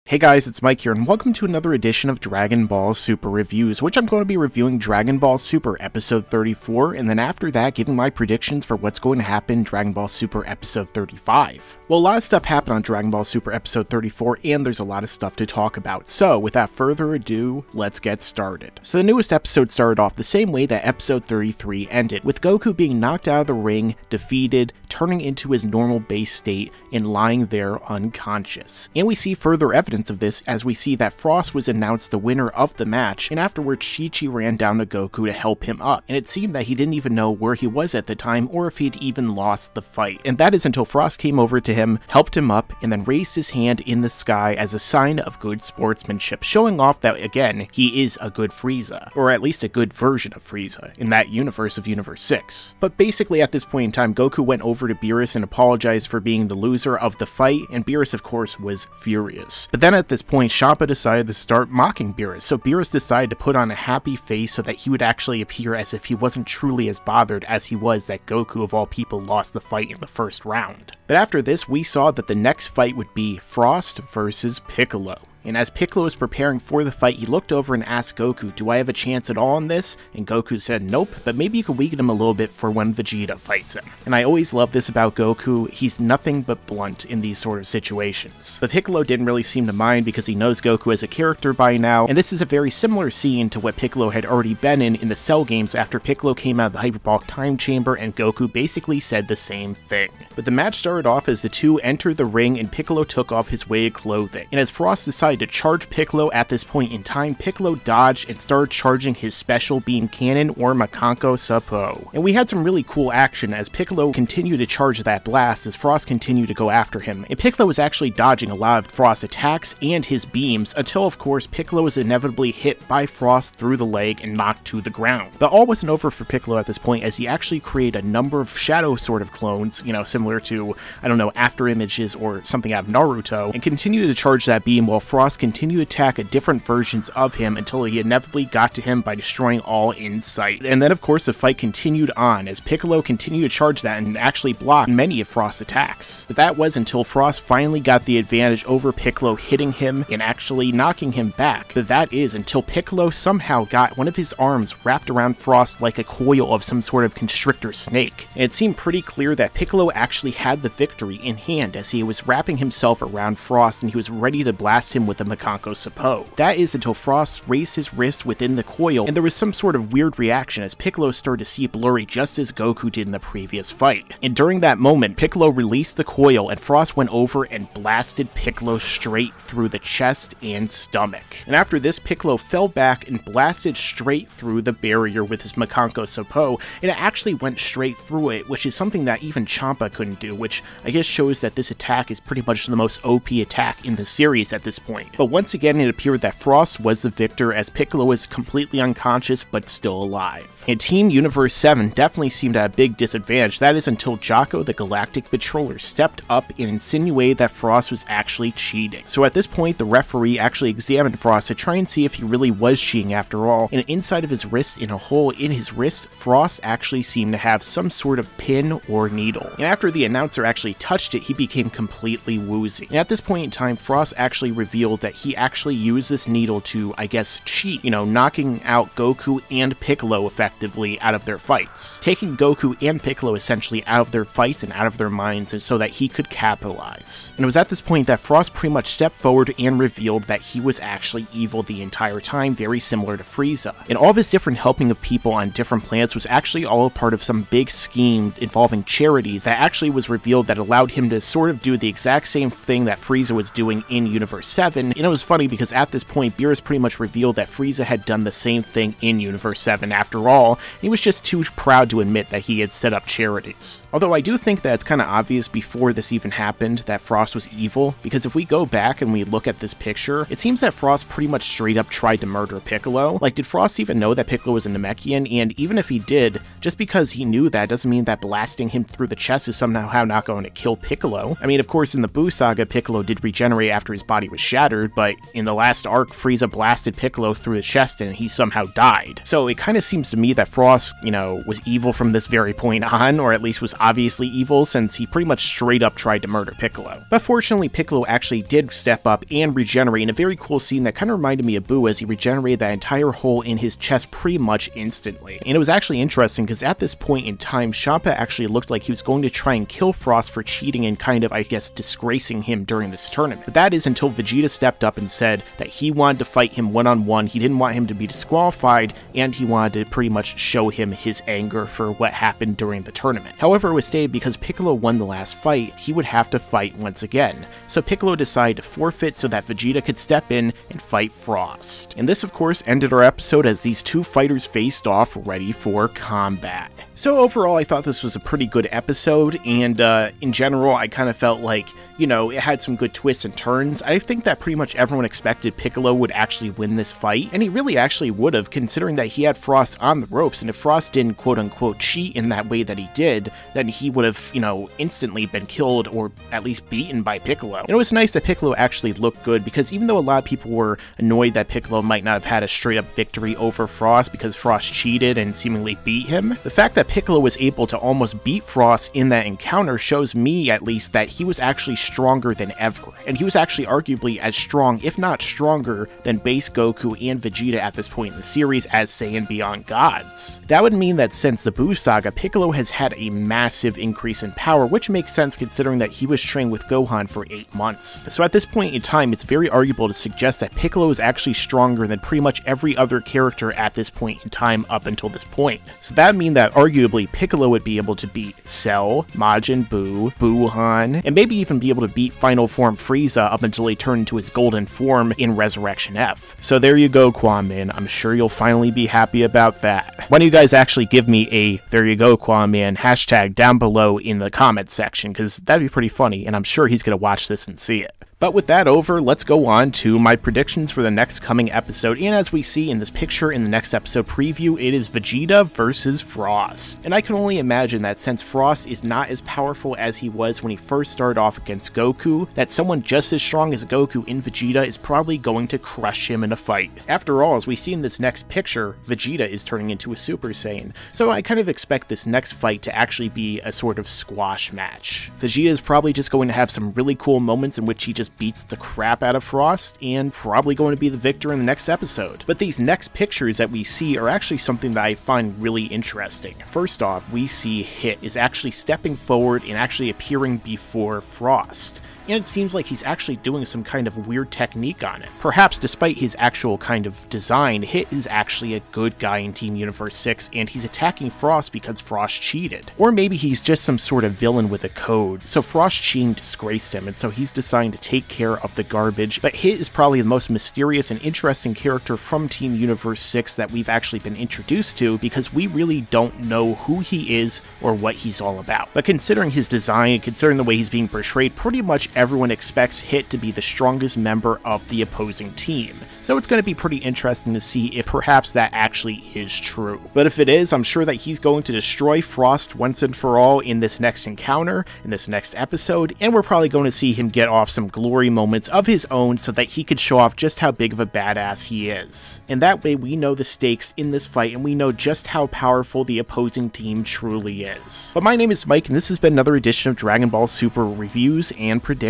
Hey guys, it's Mike here, and welcome to another edition of Dragon Ball Super Reviews, which I'm going to be reviewing Dragon Ball Super Episode 34, and then after that, giving my predictions for what's going to happen in Dragon Ball Super Episode 35. Well, a lot of stuff happened on Dragon Ball Super Episode 34, and there's a lot of stuff to talk about, so without further ado, let's get started. So the newest episode started off the same way that Episode 33 ended, with Goku being knocked out of the ring, defeated, turning into his normal base state, and lying there unconscious. And we see further evidence of this as we see that Frost was announced the winner of the match, and afterwards Chi-Chi ran down to Goku to help him up, and it seemed that he didn't even know where he was at the time or if he'd even lost the fight. And that is until Frost came over to him, helped him up, and then raised his hand in the sky as a sign of good sportsmanship, showing off that, again, he is a good Frieza, or at least a good version of Frieza, in that universe of Universe 6. But basically at this point in time, Goku went over to Beerus and apologized for being the loser of the fight, and Beerus of course was furious. But then at this point, Champa decided to start mocking Beerus, so Beerus decided to put on a happy face so that he would actually appear as if he wasn't truly as bothered as he was that Goku of all people lost the fight in the first round. But after this, we saw that the next fight would be Frost versus Piccolo. And as Piccolo was preparing for the fight, he looked over and asked Goku, "Do I have a chance at all in this?" And Goku said, "Nope, but maybe you could weaken him a little bit for when Vegeta fights him." And I always love this about Goku, he's nothing but blunt in these sort of situations. But Piccolo didn't really seem to mind because he knows Goku as a character by now, and this is a very similar scene to what Piccolo had already been in the Cell games after Piccolo came out of the Hyperbolic Time Chamber and Goku basically said the same thing. But the match started off as the two entered the ring and Piccolo took off his weighted clothing. And as Frost decided to charge Piccolo at this point in time, Piccolo dodged and started charging his special beam cannon, or Makankosappo. And we had some really cool action as Piccolo continued to charge that blast as Frost continued to go after him. And Piccolo was actually dodging a lot of Frost's attacks and his beams until of course Piccolo was inevitably hit by Frost through the leg and knocked to the ground. But all wasn't over for Piccolo at this point as he actually created a number of shadow sort of clones, you know, similar to, I don't know, after images or something out of Naruto, and continued to charge that beam while Frost continued to attack different versions of him until he inevitably got to him by destroying all in sight. And then of course the fight continued on as Piccolo continued to charge that and actually blocked many of Frost's attacks. But that was until Frost finally got the advantage over Piccolo, hitting him and actually knocking him back. But that is until Piccolo somehow got one of his arms wrapped around Frost like a coil of some sort of constrictor snake. And it seemed pretty clear that Piccolo actually had the victory in hand as he was wrapping himself around Frost and he was ready to blast him with a Makankosappo. That is until Frost raised his wrist within the coil, and there was some sort of weird reaction as Piccolo started to see blurry just as Goku did in the previous fight. And during that moment, Piccolo released the coil and Frost went over and blasted Piccolo straight through the chest and stomach. And after this, Piccolo fell back and blasted straight through the barrier with his Makankosappo, and it actually went straight through it, which is something that even Champa couldn't do, which I guess shows that this attack is pretty much the most OP attack in the series at this point. But once again, it appeared that Frost was the victor as Piccolo was completely unconscious but still alive. And Team Universe 7 definitely seemed at a big disadvantage. That is until Jocko, the Galactic Patroller, stepped up and insinuated that Frost was actually cheating. So at this point, the referee actually examined Frost to try and see if he really was cheating after all, and inside of his wrist, in a hole in his wrist, Frost actually seemed to have some sort of pin or needle. And after the announcer actually touched it, he became completely woozy. And at this point in time, Frost actually revealed that he actually used this needle to, I guess, cheat, you know, knocking out Goku and Piccolo effectively out of their fights. Taking Goku and Piccolo essentially out of their fights and out of their minds so that he could capitalize. And it was at this point that Frost pretty much stepped forward and revealed that he was actually evil the entire time, very similar to Frieza. And all of his different helping of people on different planets was actually all a part of some big scheme involving charities that actually was revealed that allowed him to sort of do the exact same thing that Frieza was doing in Universe 7. And it was funny because at this point, Beerus pretty much revealed that Frieza had done the same thing in Universe 7 after all, and he was just too proud to admit that he had set up charities. Although I do think that it's kind of obvious before this even happened that Frost was evil, because if we go back and we look at this picture, it seems that Frost pretty much straight up tried to murder Piccolo. Like, did Frost even know that Piccolo was a Namekian? And even if he did, just because he knew that doesn't mean that blasting him through the chest is somehow not going to kill Piccolo. I mean, of course, in the Buu saga, Piccolo did regenerate after his body was shattered, shattered, but in the last arc, Frieza blasted Piccolo through his chest and he somehow died. So it kind of seems to me that Frost, you know, was evil from this very point on, or at least was obviously evil, since he pretty much straight up tried to murder Piccolo. But fortunately, Piccolo actually did step up and regenerate in a very cool scene that kind of reminded me of Boo, as he regenerated that entire hole in his chest pretty much instantly. And it was actually interesting because at this point in time, Champa actually looked like he was going to try and kill Frost for cheating and kind of, I guess, disgracing him during this tournament. But that is until Vegeta stepped up and said that he wanted to fight him one-on-one, he didn't want him to be disqualified, and he wanted to pretty much show him his anger for what happened during the tournament. However, it was stated because Piccolo won the last fight, he would have to fight once again. So Piccolo decided to forfeit so that Vegeta could step in and fight Frost. And this, of course, ended our episode as these two fighters faced off ready for combat. So overall, I thought this was a pretty good episode, and in general, I kind of felt like, you know, it had some good twists and turns. I think that pretty much everyone expected Piccolo would actually win this fight, and he really actually would have, considering that he had Frost on the ropes, and if Frost didn't quote-unquote cheat in that way that he did, then he would have, you know, instantly been killed or at least beaten by Piccolo. And it was nice that Piccolo actually looked good, because even though a lot of people were annoyed that Piccolo might not have had a straight-up victory over Frost because Frost cheated and seemingly beat him, the fact that Piccolo was able to almost beat Frost in that encounter shows me, at least, that he was actually stronger than ever. And he was actually arguably as strong, if not stronger, than base Goku and Vegeta at this point in the series as Saiyan Beyond Gods. That would mean that since the Buu saga, Piccolo has had a massive increase in power, which makes sense considering that he was trained with Gohan for 8 months. So at this point in time, it's very arguable to suggest that Piccolo is actually stronger than pretty much every other character at this point in time up until this point. So that would mean that arguably Piccolo would be able to beat Cell, Majin Buu, Buuhan, and maybe even be able to beat Final Form Frieza up until he turned into his golden form in Resurrection F. So there you go, QAAMAN. I'm sure you'll finally be happy about that. Why don't you guys actually give me a "there you go, QAAMAN" hashtag down below in the comment section, because that'd be pretty funny, and I'm sure he's gonna watch this and see it. But with that over, let's go on to my predictions for the next coming episode, and as we see in this picture in the next episode preview, it is Vegeta versus Frost. And I can only imagine that since Frost is not as powerful as he was when he first started off against Goku, that someone just as strong as Goku in Vegeta is probably going to crush him in a fight. After all, as we see in this next picture, Vegeta is turning into a Super Saiyan, so I kind of expect this next fight to actually be a sort of squash match. Vegeta is probably just going to have some really cool moments in which he just beats the crap out of Frost, and probably going to be the victor in the next episode. But these next pictures that we see are actually something that I find really interesting. First off, we see Hit is actually stepping forward and actually appearing before Frost. And it seems like he's actually doing some kind of weird technique on it. Perhaps despite his actual kind of design, Hit is actually a good guy in Team Universe 6, and he's attacking Frost because Frost cheated. Or maybe he's just some sort of villain with a code, so Frost cheating disgraced him, and so he's deciding to take care of the garbage. But Hit is probably the most mysterious and interesting character from Team Universe 6 that we've actually been introduced to, because we really don't know who he is or what he's all about. But considering his design, and considering the way he's being portrayed, pretty much everyone expects Hit to be the strongest member of the opposing team. So it's going to be pretty interesting to see if perhaps that actually is true. But if it is, I'm sure that he's going to destroy Frost once and for all in this next encounter, in this next episode, and we're probably going to see him get off some glory moments of his own so that he could show off just how big of a badass he is. And that way we know the stakes in this fight, and we know just how powerful the opposing team truly is. But my name is Mike, and this has been another edition of Dragon Ball Super reviews and predictions.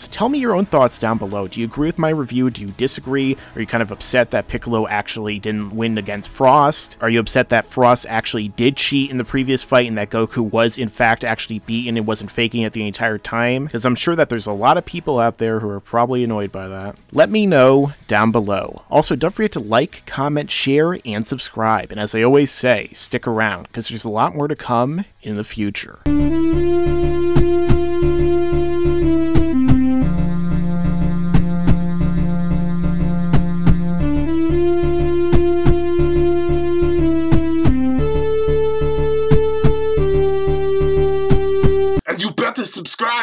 Tell me your own thoughts down below. Do you agree with my review? Do you disagree? Are you kind of upset that Piccolo actually didn't win against Frost? Are you upset that Frost actually did cheat in the previous fight and that Goku was in fact actually beaten and wasn't faking it the entire time? Because I'm sure that there's a lot of people out there who are probably annoyed by that. Let me know down below. Also, don't forget to like, comment, share, and subscribe. And as I always say, stick around, because there's a lot more to come in the future. You better subscribe.